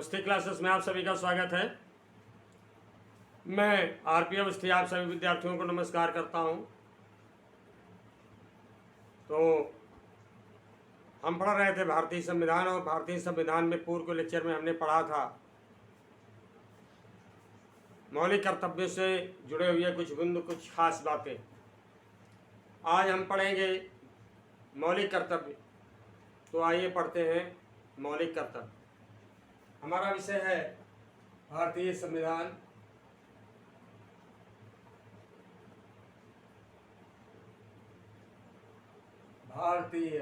Awasthi classes में आप सभी का स्वागत है। मैं आरपी अवस्थी आप सभी विद्यार्थियों को नमस्कार करता हूं। तो हम पढ़ रहे थे भारतीय संविधान, और भारतीय संविधान में पूर्व के लेक्चर में हमने पढ़ा था मौलिक कर्तव्य से जुड़े हुए कुछ बिंदु, कुछ खास बातें। आज हम पढ़ेंगे मौलिक कर्तव्य। तो आइए पढ़ते हैं मौलिक कर्तव्य। हमारा विषय है भारतीय संविधान। भारतीय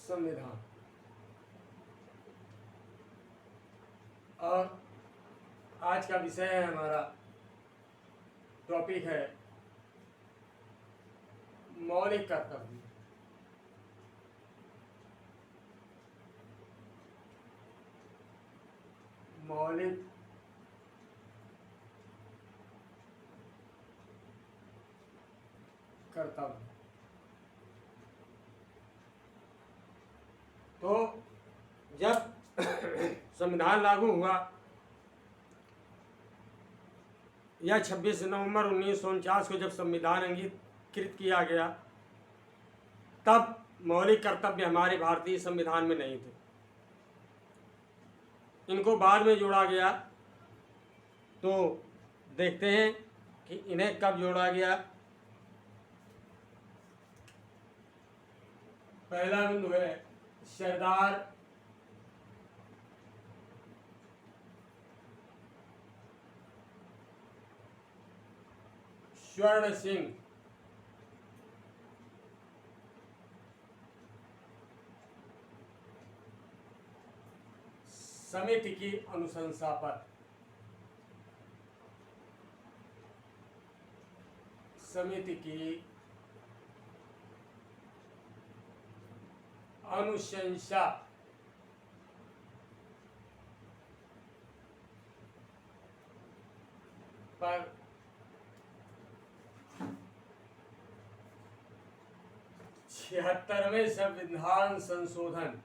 संविधान। और आज का विषय है, हमारा टॉपिक है मौलिक कर्तव्य। मौलिक कर्तव्य। तो जब संविधान लागू हुआ या 26 नवंबर 1949 को जब संविधान अंगीकृत किया गया, तब मौलिक कर्तव्य हमारे भारतीय संविधान में नहीं थे। इनको बाद में जोड़ा गया। तो देखते हैं कि इन्हें कब जोड़ा गया। पहला बिंदु है सरदार स्वर्ण सिंह समिति की अनुशंसा पर। समिति की अनुशंसा पर 76वें संविधान संशोधन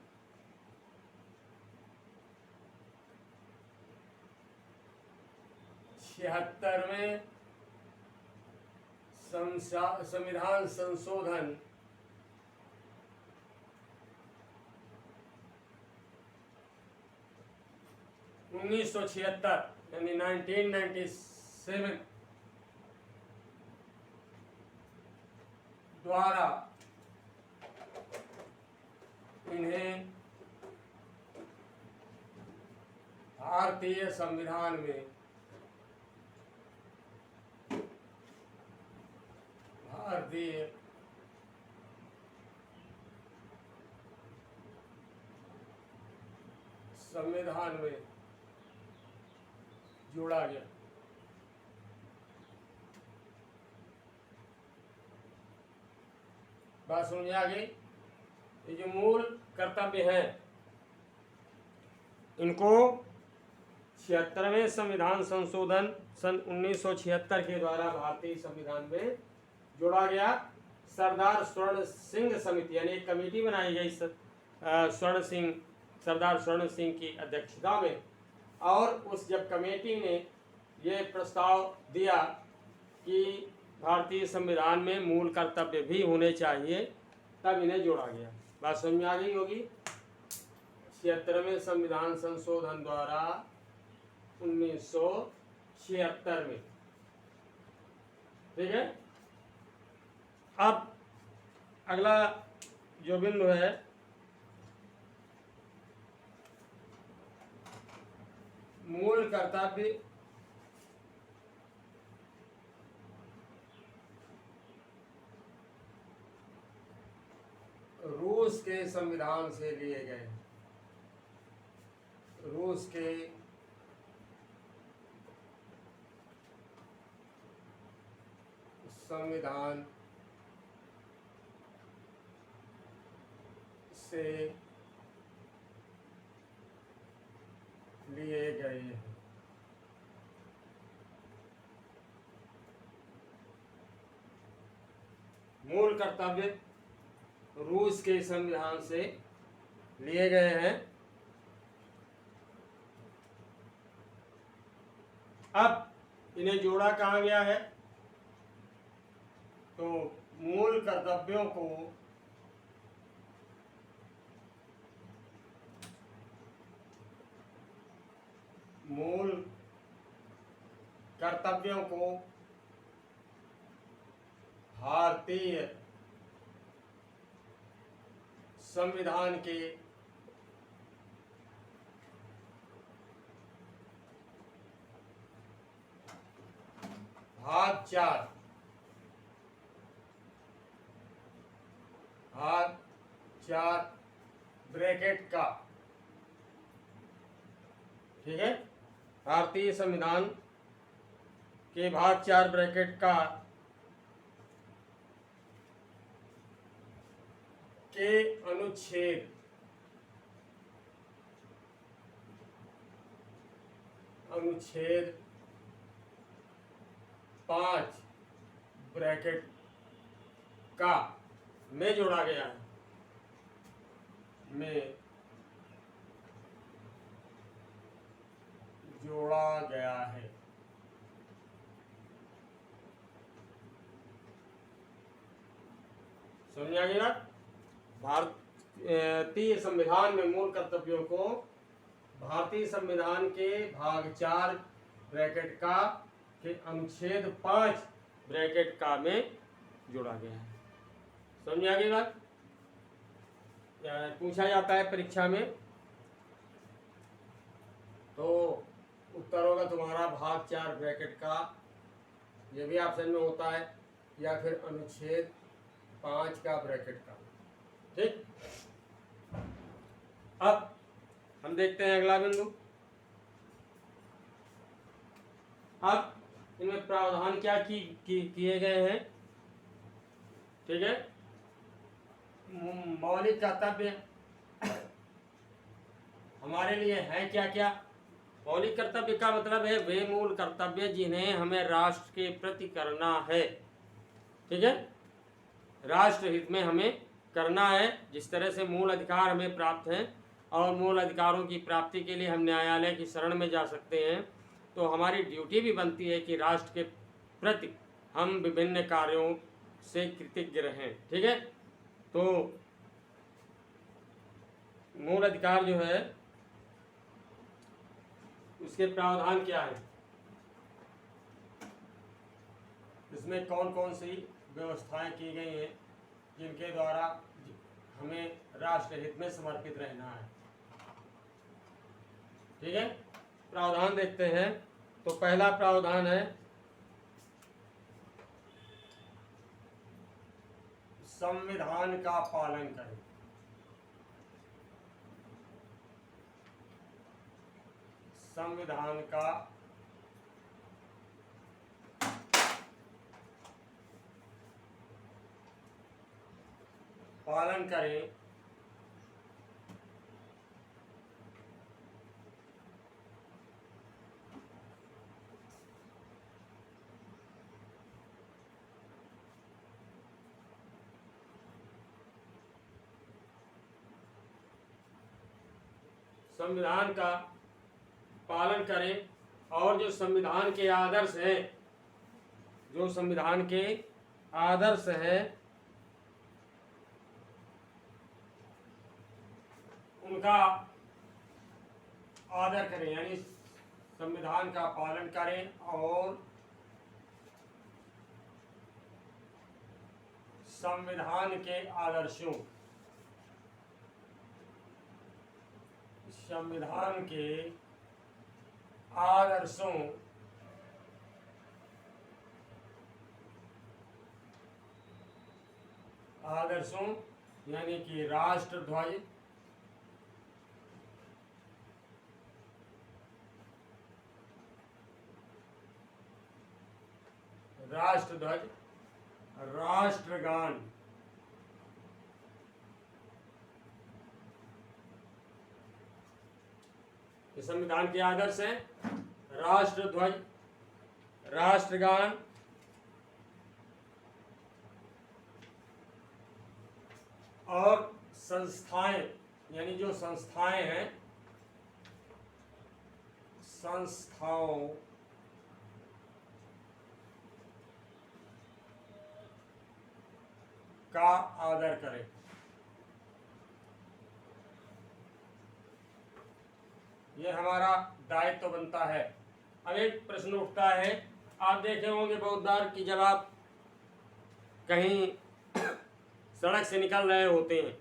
संविधान संशोधन 1976 यानी 1997 द्वारा इन्हें भारतीय संविधान में जोड़ा गया। बात समझ आ गई। ये जो मूल कर्तव्य हैं, इनको 76वें संविधान संशोधन सन 1976 के द्वारा भारतीय संविधान में जोड़ा गया। सरदार स्वर्ण सिंह समिति यानी एक कमेटी बनाई गई सरदार स्वर्ण सिंह की अध्यक्षता में। और उस जब कमेटी ने ये प्रस्ताव दिया कि भारतीय संविधान में मूल कर्तव्य भी होने चाहिए, तब इन्हें जोड़ा गया। बात समझ में आ गई होगी। 76वें संविधान संशोधन द्वारा 1976 में। ठीक है। अब अगला जो बिंदु है, मूल कर्तव्य रूस के संविधान से लिए गए। रूस के संविधान से लिए गए हैं। मूल कर्तव्य रूस के संविधान से लिए गए हैं। अब इन्हें जोड़ा कहाँ गया है? तो मूल कर्तव्यों को भारतीय संविधान के भाग 4 ब्रैकेट का, ठीक है, भारतीय संविधान के भाग 4 ब्रैकेट का के अनुच्छेद 5 ब्रैकेट का में जोड़ा गया है, में जोड़ा गया है। समझा गया? भारतीय संविधान में मूल कर्तव्यों को भारतीय संविधान के भाग 4 ब्रैकेट का के अनुच्छेद 5 ब्रैकेट का में जोड़ा गया है। समझ आ गई बात? पूछा जाता है परीक्षा में, तो उत्तर होगा तुम्हारा भाग 4 ब्रैकेट का, ये भी ऑप्शन में होता है, या फिर अनुच्छेद 5 का ब्रैकेट का। ठीक, अब हम देखते हैं अगला बिंदु। अब इनमें प्रावधान क्या किए गए हैं? ठीक है, मौलिक कर्तव्य हमारे लिए है क्या क्या? मौलिक कर्तव्य का मतलब है वे मूल कर्तव्य जिन्हें हमें राष्ट्र के प्रति करना है। ठीक है, राष्ट्र हित में हमें करना है। जिस तरह से मूल अधिकार हमें प्राप्त हैं और मूल अधिकारों की प्राप्ति के लिए हम न्यायालय की शरण में जा सकते हैं, तो हमारी ड्यूटी भी बनती है कि राष्ट्र के प्रति हम विभिन्न कार्यों से कृतज्ञ रहें। ठीक है, तो मूल अधिकार जो है उसके प्रावधान क्या है, इसमें कौन कौन सी व्यवस्थाएं की गई हैं जिनके द्वारा हमें राष्ट्र हित में समर्पित रहना है। ठीक है, प्रावधान देखते हैं। तो पहला प्रावधान है संविधान का पालन करें। संविधान का पालन करें। संविधान का पालन करें और जो संविधान के आदर्श हैं, जो संविधान के आदर्श हैं उनका आदर करें, यानी संविधान का पालन करें और संविधान के आदर्शों आदर्शों यानी कि राष्ट्रध्वज, राष्ट्रगान, संविधान के आदर्श हैं राष्ट्रध्वज, राष्ट्रगान, और संस्थाएं, यानी जो संस्थाएं हैं, संस्थाओं का आदर करें। ये हमारा दायित्व बनता है। अब एक प्रश्न उठता है, आप देखे होंगे बहुत बार कि जब आप कहीं सड़क से निकल रहे होते हैं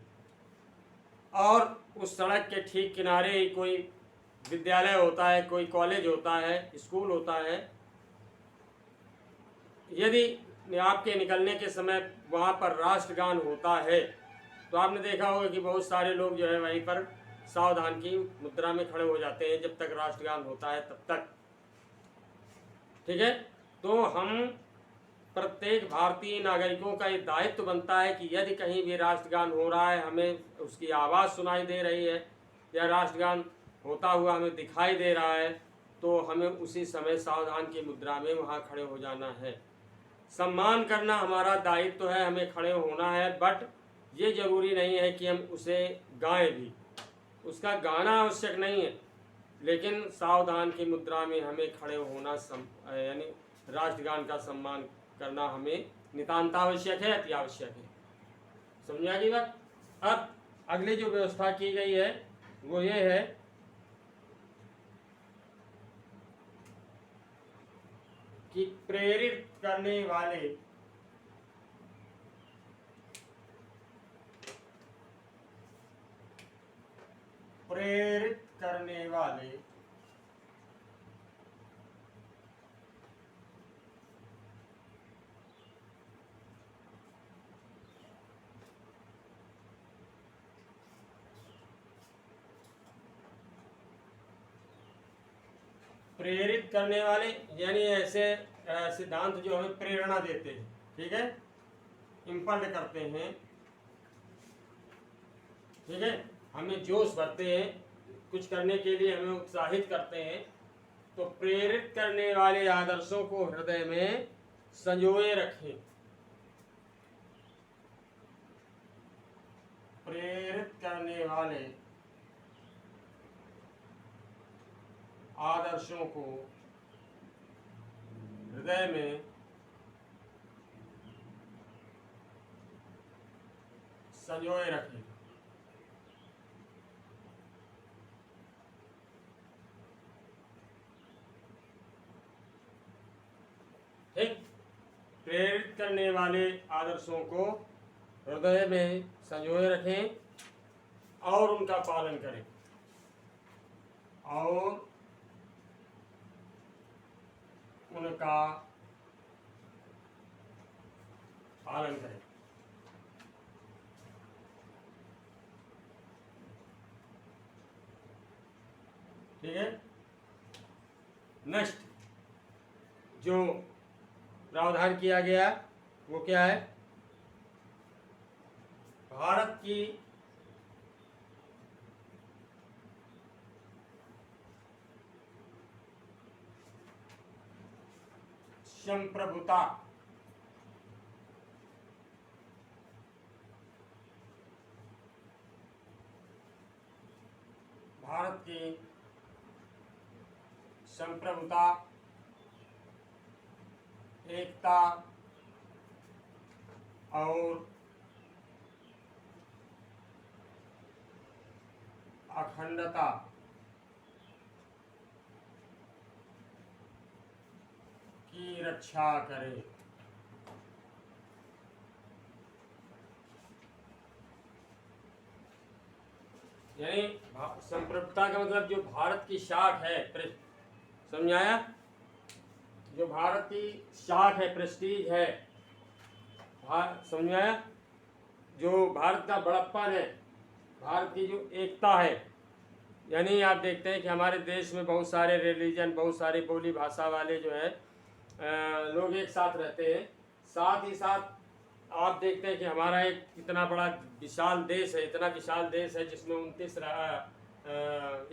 और उस सड़क के ठीक किनारे ही कोई विद्यालय होता है, कोई कॉलेज होता है, स्कूल होता है, यदि आपके निकलने के समय वहाँ पर राष्ट्रगान होता है तो आपने देखा होगा कि बहुत सारे लोग जो है वहीं पर सावधान की मुद्रा में खड़े हो जाते हैं जब तक राष्ट्रगान होता है तब तक। ठीक है, तो हम प्रत्येक भारतीय नागरिकों का ये दायित्व बनता है कि यदि कहीं भी राष्ट्रगान हो रहा है, हमें उसकी आवाज़ सुनाई दे रही है या राष्ट्रगान होता हुआ हमें दिखाई दे रहा है, तो हमें उसी समय सावधान की मुद्रा में वहाँ खड़े हो जाना है। सम्मान करना हमारा दायित्व है, हमें खड़े होना है, बट ये ज़रूरी नहीं है कि हम उसे गाएं भी, उसका गाना आवश्यक नहीं है, लेकिन सावधान की मुद्रा में हमें खड़े होना यानी राष्ट्रगान का सम्मान करना हमें नितांत आवश्यक है, अति आवश्यक है। समझा की बात। अब अगली जो व्यवस्था की गई है वो ये है कि प्रेरित करने वाले प्रेरित करने वाले यानी ऐसे सिद्धांत जो हमें प्रेरणा देते हैं, ठीक है, इम्पल्ट करते हैं, ठीक है, हमें जोश भरते हैं, कुछ करने के लिए हमें उत्साहित करते हैं। तो प्रेरित करने वाले आदर्शों को हृदय में संजोए रखें। प्रेरित करने वाले आदर्शों को हृदय में संजोए रखें। ठीक, प्रेरित करने वाले आदर्शों को हृदय में संजोए रखें और उनका पालन करें, और उनका पालन करें। ठीक है, नेक्स्ट जो प्रावधान किया गया वो क्या है? भारत की संप्रभुता भारत की संप्रभुता, एकता और अखंडता की रक्षा करे। यानी संप्रभुता का मतलब जो भारत की शाख है, समझाया, जो भारत की शाख है, प्रेस्टीज है, समझाया, जो भारत का बड़प्पन है, भारत की जो एकता है। यानी आप देखते हैं कि हमारे देश में बहुत सारे रिलीजन, बहुत सारे बोली भाषा वाले जो है लोग एक साथ रहते हैं। साथ ही साथ आप देखते हैं कि हमारा एक इतना बड़ा विशाल देश है, इतना विशाल देश है जिसमें 29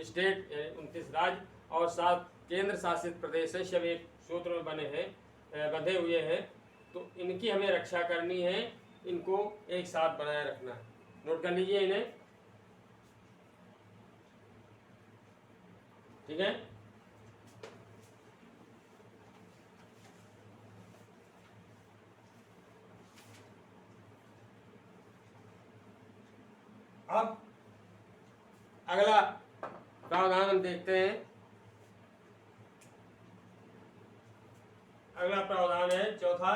स्टेट, 29 राज्य और 7 केंद्र शासित प्रदेश है, सब एक सूत्र में बंधे हुए हैं। तो इनकी हमें रक्षा करनी है, इनको एक साथ बनाए रखना है। नोट कर लीजिए इन्हें, ठीक है। अब अगला प्रावधान हम देखते हैं। अगला प्रावधान है चौथा,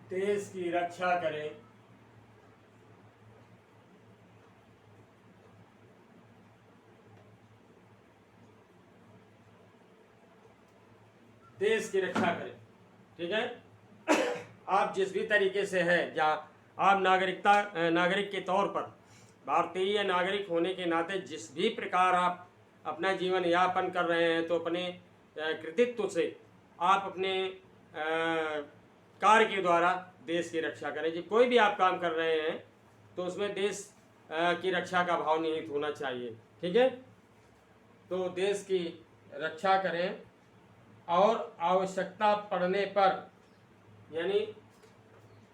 देश की रक्षा करें। देश की रक्षा करें, ठीक है। आप जिस भी तरीके से है, जहाँ आप नागरिक के तौर पर भारतीय नागरिक होने के नाते जिस भी प्रकार आप अपना जीवन यापन कर रहे हैं, तो अपने कृतित्व से आप अपने कार्य के द्वारा देश की रक्षा करें। जी कोई भी आप काम कर रहे हैं तो उसमें देश की रक्षा का भाव निहित होना चाहिए, ठीक है। तो देश की रक्षा करें और आवश्यकता पड़ने पर, यानी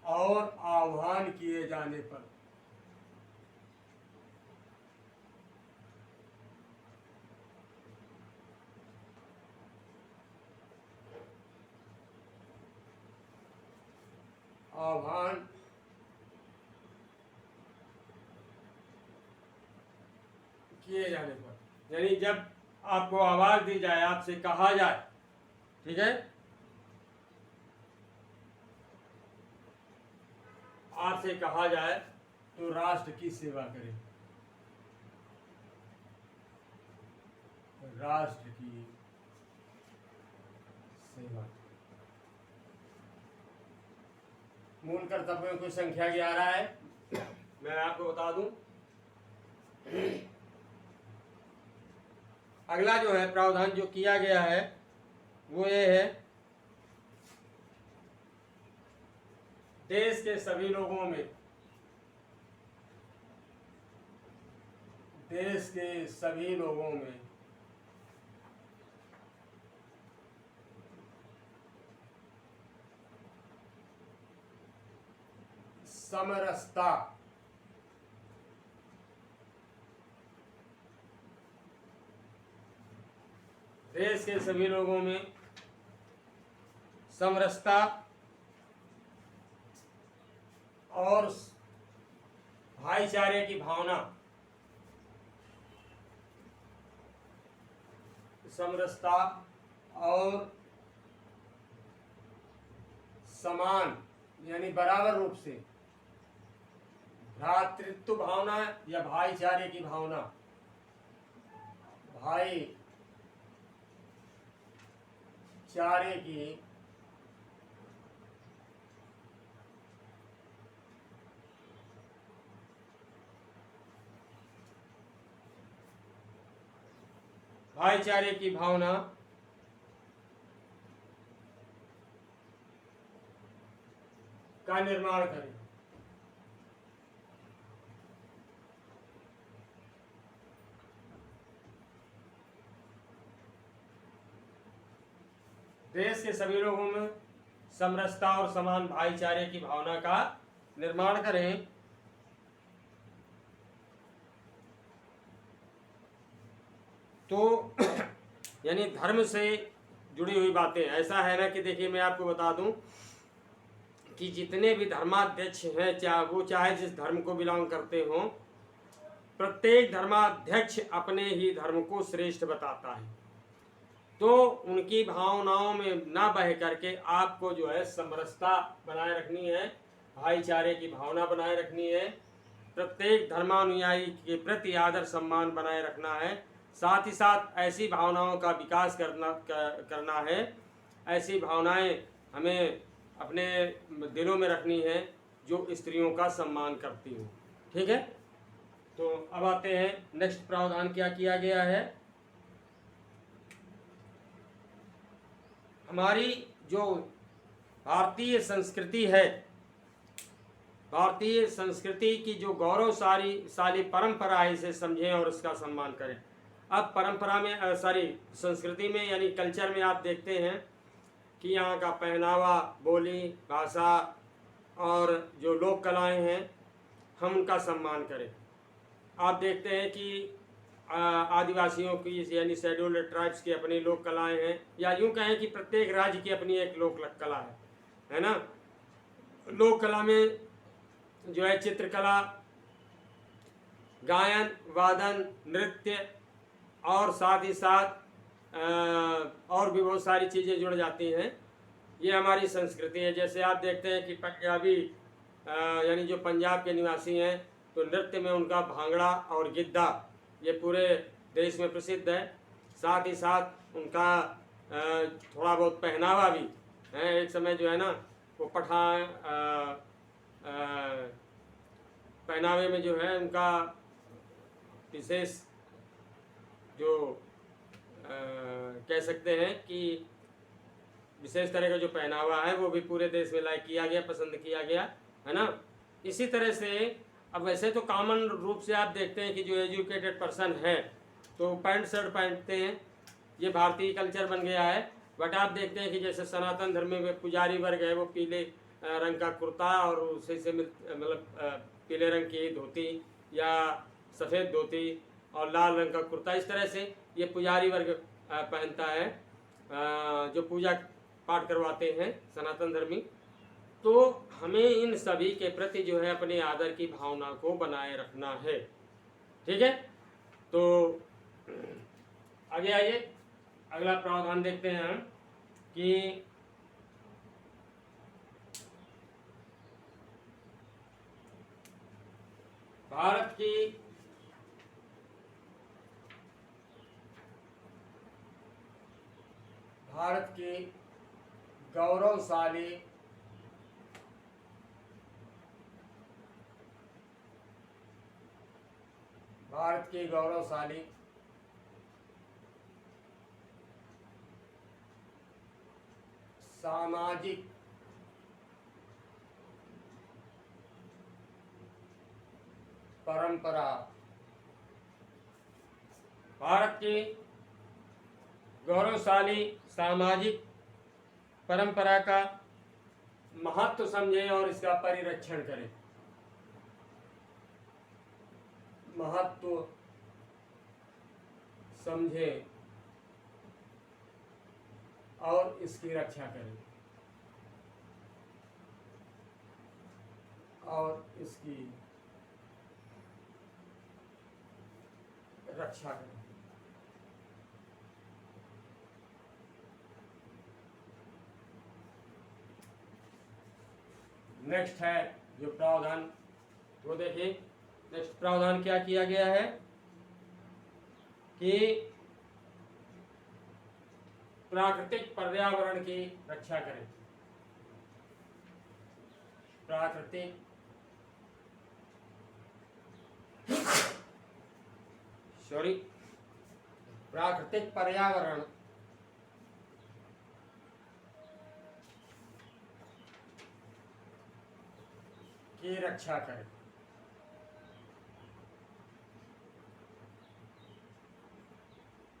और आह्वान किए जाने पर आह्वान किए जाने पर, यानी जब आपको आवाज दी जाए, आपसे कहा जाए, ठीक है, आपसे कहा जाए तो राष्ट्र की सेवा करें, राष्ट्र की सेवा। मूल कर्तव्यों की संख्या 11 है, मैं आपको बता दूं। अगला जो है प्रावधान जो किया गया है वो ये है, देश के सभी लोगों में, देश के सभी लोगों में समरसता, देश के सभी लोगों में समरसता और भाईचारे की भावना, समरसता और समान यानी बराबर रूप से भ्रातृत्व भावना या भाईचारे की भावना, भाईचारे की भावना का निर्माण करें। देश के सभी लोगों में समरसता और समान भाईचारे की भावना का निर्माण करें। तो यानी धर्म से जुड़ी हुई बातें, ऐसा है ना कि देखिए मैं आपको बता दूं कि जितने भी धर्माध्यक्ष हैं, चाहे जिस धर्म को बिलोंग करते हों, प्रत्येक धर्माध्यक्ष अपने ही धर्म को श्रेष्ठ बताता है। तो उनकी भावनाओं में ना बह करके आपको जो है समरसता बनाए रखनी है, भाईचारे की भावना बनाए रखनी है, प्रत्येक धर्मानुयायी के प्रति आदर सम्मान बनाए रखना है। साथ ही साथ ऐसी भावनाओं का विकास करना है, ऐसी भावनाएं हमें अपने दिलों में रखनी है जो स्त्रियों का सम्मान करती हूँ, ठीक है। तो अब आते हैं नेक्स्ट प्रावधान क्या किया गया है। हमारी जो भारतीय संस्कृति है, भारतीय संस्कृति की जो गौरवशाली परंपरा है, इसे समझें और इसका सम्मान करें। अब परंपरा में संस्कृति में यानी कल्चर में आप देखते हैं कि यहाँ का पहनावा, बोली, भाषा, और जो लोक कलाएं हैं हम उनका सम्मान करें। आप देखते हैं कि आदिवासियों की यानी शेड्यूल्ड ट्राइब्स की अपनी लोक कलाएं हैं, या यूं कहें कि प्रत्येक राज्य की अपनी एक लोक कला है ना। लोक कला में जो है चित्रकला, गायन, वादन, नृत्य और साथ ही साथ और भी बहुत सारी चीज़ें जुड़ जाती हैं। ये हमारी संस्कृति है। जैसे आप देखते हैं कि पंजाबी यानी जो पंजाब के निवासी हैं तो नृत्य में उनका भांगड़ा और गिद्धा ये पूरे देश में प्रसिद्ध है। साथ ही साथ उनका थोड़ा बहुत पहनावा भी है। एक समय जो है ना वो पठान पहनावे में जो है उनका विशेष जो कह सकते हैं कि विशेष तरह का जो पहनावा है वो भी पूरे देश में लाइक किया गया, पसंद किया गया, है ना। इसी तरह से अब वैसे तो कॉमन रूप से आप देखते हैं कि जो एजुकेटेड पर्सन है तो पैंट शर्ट पहनते हैं, ये भारतीय कल्चर बन गया है। बट आप देखते हैं कि जैसे सनातन धर्म में पुजारी वर्ग है वो पीले रंग का कुर्ता और उसी से मतलब पीले रंग की धोती या सफ़ेद धोती और लाल रंग का कुर्ता, इस तरह से ये पुजारी वर्ग पहनता है जो पूजा पाठ करवाते हैं सनातन धर्मी। तो हमें इन सभी के प्रति जो है अपने आदर की भावना को बनाए रखना है। ठीक है, तो आगे आइए, अगला प्रावधान देखते हैं हम कि भारत की गौरवशाली सामाजिक परंपरा, भारत की गौरवशाली सामाजिक परंपरा का महत्व समझें और इसका परिरक्षण करें। महत्व समझें और इसकी रक्षा करें और इसकी रक्षा करें। नेक्स्ट है जो प्रावधान, वो देखिए नेक्स्ट प्रावधान क्या किया गया है कि प्राकृतिक पर्यावरण की रक्षा करें। प्राकृतिक पर्यावरण की रक्षा करें।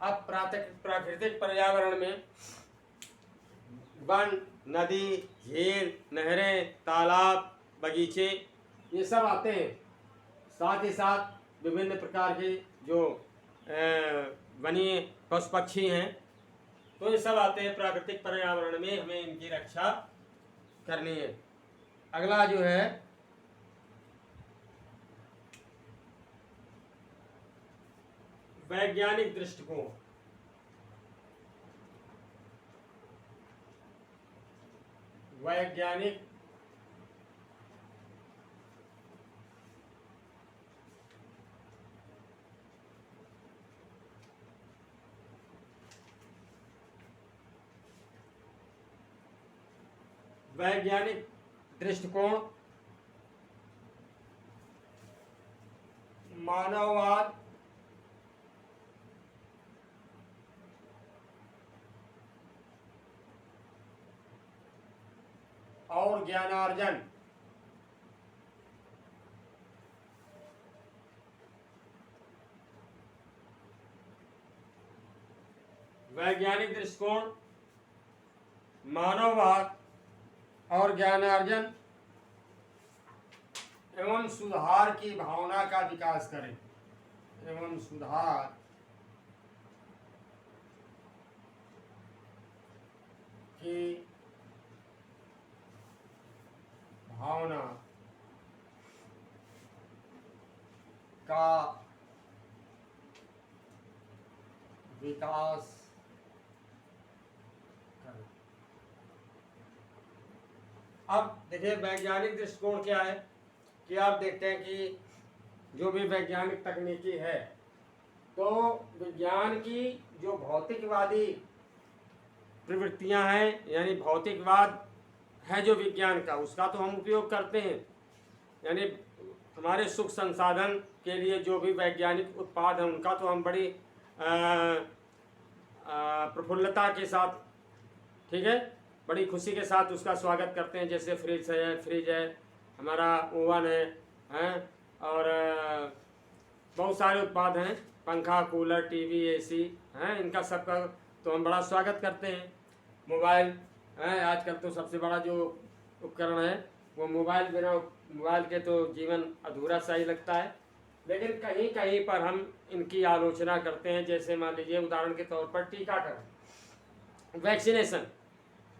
अब प्राकृतिक पर्यावरण में वन, नदी, झील, नहरें, तालाब, बगीचे ये सब आते हैं। साथ ही साथ विभिन्न प्रकार के जो वन्य पशु पक्षी हैं तो ये सब आते हैं प्राकृतिक पर्यावरण में, हमें इनकी रक्षा करनी है। अगला जो है वैज्ञानिक दृष्टिकोण। वैज्ञानिक दृष्टिकोण मानववाद और ज्ञानार्जन वैज्ञानिक दृष्टिकोण मानववाद और ज्ञानार्जन एवं सुधार की भावना का विकास करें, एवं सुधार की भावना का विकास करें। अब देखिए वैज्ञानिक दृष्टिकोण क्या है कि आप देखते हैं कि जो भी वैज्ञानिक तकनीकी है, तो विज्ञान की जो भौतिकवादी प्रवृत्तियां हैं, यानी भौतिकवाद है जो विज्ञान का, उसका तो हम उपयोग करते हैं, यानी हमारे सुख संसाधन के लिए जो भी वैज्ञानिक उत्पाद हैं उनका तो हम बड़ी प्रफुल्लता के साथ, ठीक है, बड़ी खुशी के साथ उसका स्वागत करते हैं। जैसे फ्रिज है, हमारा ओवन है और बहुत सारे उत्पाद हैं, पंखा, कूलर, टीवी, एसी हैं, इनका सबका तो हम बड़ा स्वागत करते हैं। मोबाइल है, आजकल तो सबसे बड़ा जो उपकरण है वो मोबाइल, बिना मोबाइल के तो जीवन अधूरा सा ही लगता है। लेकिन कहीं कहीं पर हम इनकी आलोचना करते हैं। जैसे मान लीजिए उदाहरण के तौर पर टीकाकरण, वैक्सीनेशन।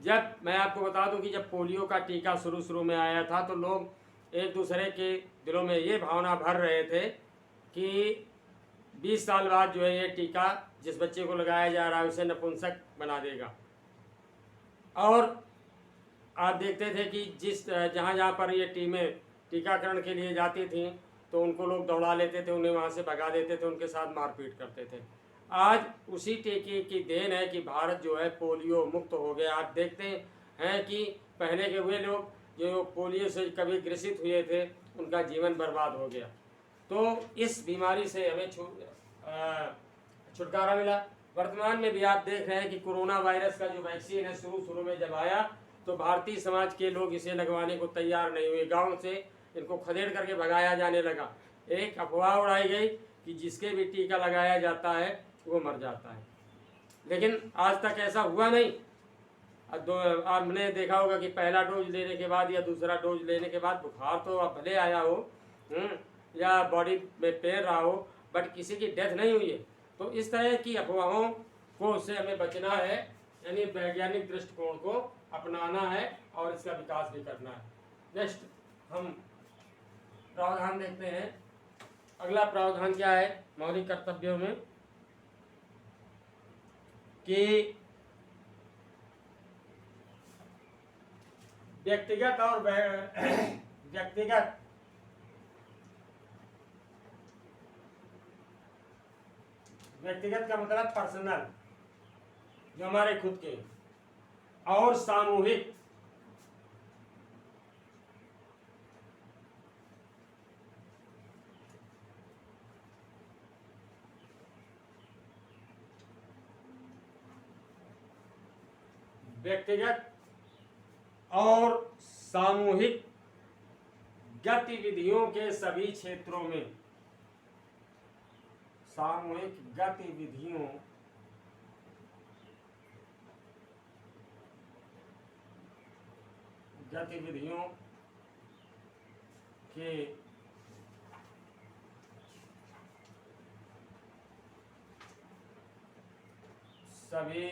जब मैं आपको बता दूं कि जब पोलियो का टीका शुरू में आया था तो लोग एक दूसरे के दिलों में ये भावना भर रहे थे कि 20 साल बाद जो है ये टीका जिस बच्चे को लगाया जा रहा है उसे नपुंसक बना देगा। और आप देखते थे कि जहाँ जहाँ पर ये टीमें टीकाकरण के लिए जाती थीं तो उनको लोग दौड़ा लेते थे, उन्हें वहाँ से भगा देते थे, उनके साथ मारपीट करते थे। आज उसी टीके की देन है कि भारत जो है पोलियो मुक्त हो गया। आप देखते हैं कि पहले के हुए लोग जो पोलियो से कभी ग्रसित हुए थे उनका जीवन बर्बाद हो गया। तो इस बीमारी से हमें छुटकारा मिला। वर्तमान में भी आप देख रहे हैं कि कोरोना वायरस का जो वैक्सीन है शुरू में जब आया तो भारतीय समाज के लोग इसे लगवाने को तैयार नहीं हुए। गांव से इनको खदेड़ करके भगाया जाने लगा। एक अफवाह उड़ाई गई कि जिसके भी टीका लगाया जाता है वो मर जाता है, लेकिन आज तक ऐसा हुआ नहीं। आपने देखा होगा कि पहला डोज लेने के बाद या दूसरा डोज लेने के बाद बुखार तो अब भले आया हो या बॉडी में पेन रहा हो, बट किसी की डेथ नहीं हुई है। तो इस तरह की अफवाहों को उससे हमें बचना है, यानी वैज्ञानिक दृष्टिकोण को अपनाना है और इसका विकास भी करना है। नेक्स्ट हम प्रावधान देखते हैं। अगला प्रावधान क्या है मौलिक कर्तव्यों में कि व्यक्तिगत और व्यक्तिगत का मतलब पर्सनल, जो हमारे खुद के, और सामूहिक गतिविधियों के सभी क्षेत्रों में, सामूहिक गतिविधियों के सभी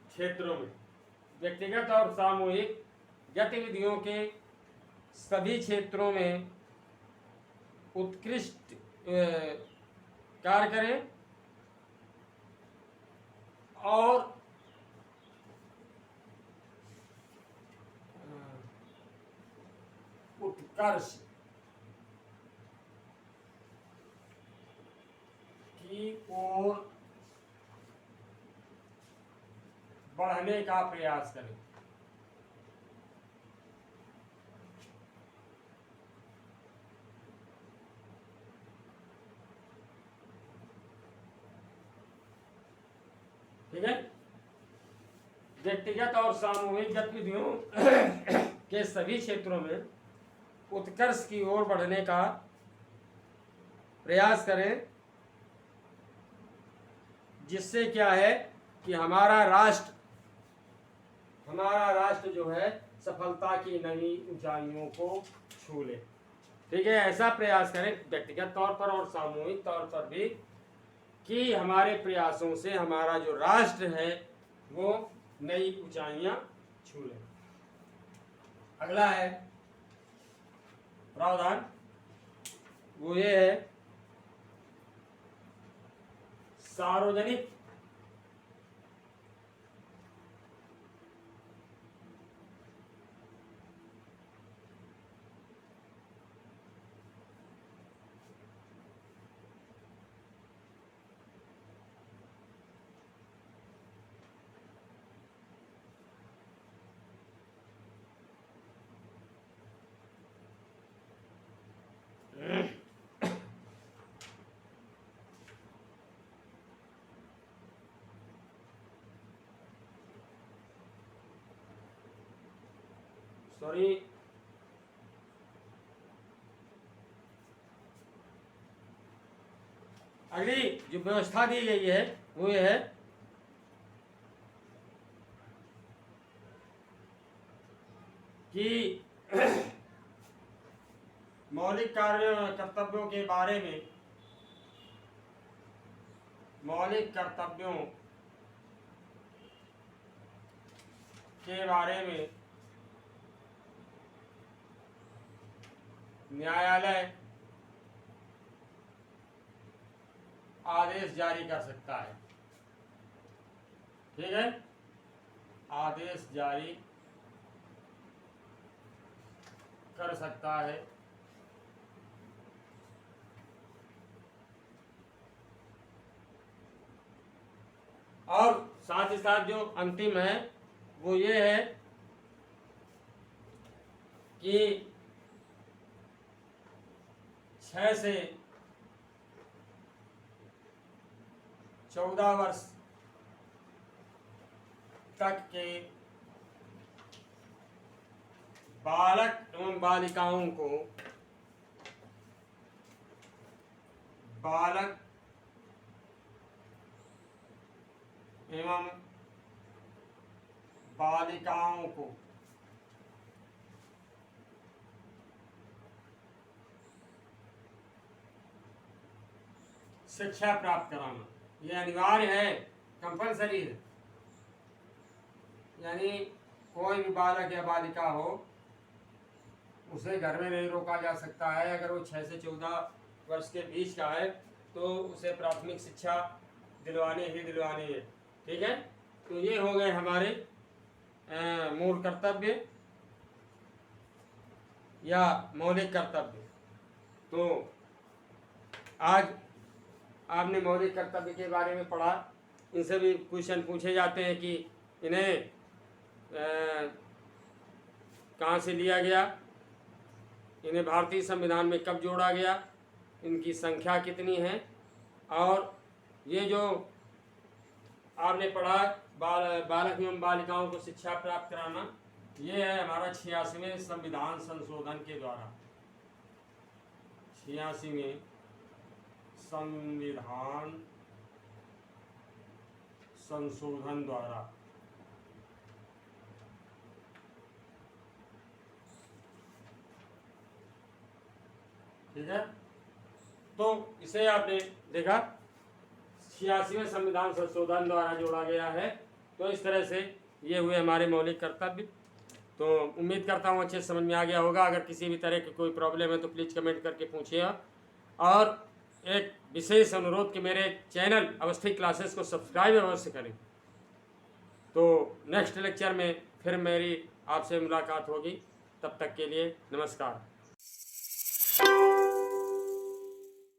क्षेत्रों में, व्यक्तिगत और सामूहिक गतिविधियों के सभी क्षेत्रों में उत्कृष्ट कार्य करें और उत्कर्ष की ओर बढ़ने का प्रयास करें। ठीक है, व्यक्तिगत और सामूहिक गतिविधियों के सभी क्षेत्रों में उत्कर्ष की ओर बढ़ने का प्रयास करें, जिससे क्या है कि हमारा राष्ट्र जो है सफलता की नई ऊंचाइयों को छू ले। ठीक है, ऐसा प्रयास करें व्यक्तिगत तौर पर और सामूहिक तौर पर भी कि हमारे प्रयासों से हमारा जो राष्ट्र है वो नई ऊंचाइयां छू ले। अगला है प्रावधान, वो ये है सार्वजनिक सॉरी अगली जो व्यवस्था दी गई है वो ये है कि मौलिक कार्य कर्तव्यों के बारे में, मौलिक कर्तव्यों के बारे में न्यायालय आदेश जारी कर सकता है। ठीक है, आदेश जारी कर सकता है। और साथ ही साथ जो अंतिम है वो ये है कि 6 से 14 वर्ष तक के बालक एवं बालिकाओं को, बालक एवं बालिकाओं को शिक्षा प्राप्त कराना, ये अनिवार्य है, कंपलसरी है। यानी कोई भी बालक या बालिका हो उसे घर में नहीं रोका जा सकता है। अगर वो 6 से 14 वर्ष के बीच का है तो उसे प्राथमिक शिक्षा दिलवानी ही दिलवानी है। ठीक है, तो ये हो गए हमारे मूल कर्तव्य या मौलिक कर्तव्य। तो आज आपने मौलिक कर्तव्य के बारे में पढ़ा। इनसे भी क्वेश्चन पूछे जाते हैं कि इन्हें कहाँ से लिया गया, इन्हें भारतीय संविधान में कब जोड़ा गया, इनकी संख्या कितनी है, और ये जो आपने पढ़ा बालक एवं बालिकाओं को शिक्षा प्राप्त कराना, ये है हमारा 86वें संविधान संशोधन के द्वारा, 86वें संविधान संशोधन द्वारा। ठीक है, तो इसे आपने देखा 86वें संविधान संशोधन द्वारा जोड़ा गया है। तो इस तरह से ये हुए हमारे मौलिक कर्तव्य। तो उम्मीद करता हूँ अच्छे समझ में आ गया होगा। अगर किसी भी तरह की कोई प्रॉब्लम है तो प्लीज़ कमेंट करके पूछिएगा। और एक विशेष अनुरोध कि मेरे चैनल अवस्थी क्लासेस को सब्सक्राइब अवश्य करें। तो नेक्स्ट लेक्चर में फिर मेरी आपसे मुलाकात होगी। तब तक के लिए नमस्कार।